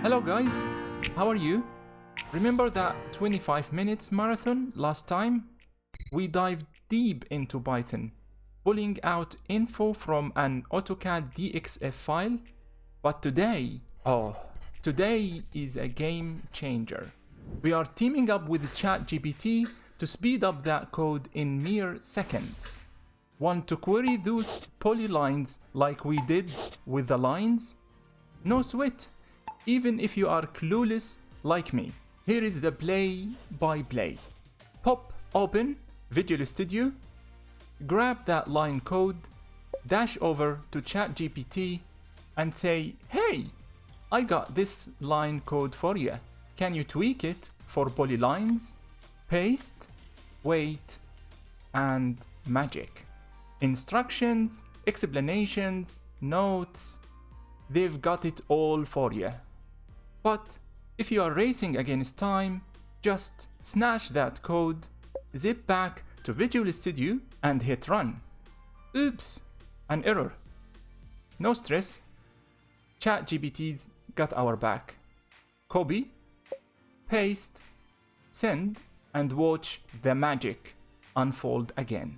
Hello guys, how are you? Remember that 25 minutes marathon last time? We dived deep into Python, pulling out info from an AutoCAD DXF file. But today is a game changer. We are teaming up with ChatGPT to speed up that code in mere seconds. Want to query those polylines like we did with the lines? No sweat, even if you are clueless like me. Here is the play-by-play. Pop open Visual Studio, grab that line code, dash over to ChatGPT and say, "Hey, I got this line code for you. Can you tweak it for polylines?" Paste, wait, and magic. Instructions, explanations, notes, they've got it all for you. But if you are racing against time, just snatch that code, zip back to Visual Studio and hit run. Oops, an error. No stress. ChatGPT's got our back. Copy, paste, send, and watch the magic unfold again.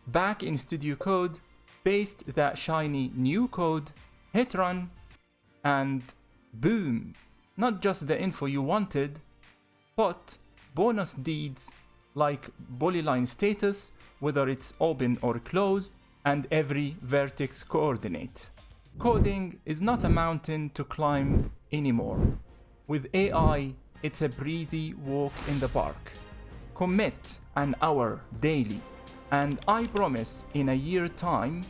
Back in Studio Code, paste that shiny new code, hit run, and boom! Not just the info you wanted, but bonus deeds like polyline status, whether it's open or closed, and every vertex coordinate. Coding is not a mountain to climb anymore. With AI, it's a breezy walk in the park. Commit an hour daily, and I promise in a year time,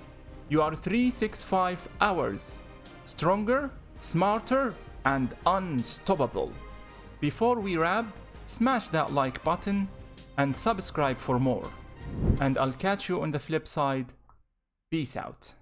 you are 365 hours stronger, smarter, and unstoppable. Before we wrap, smash that like button and subscribe for more. And I'll catch you on the flip side. Peace out.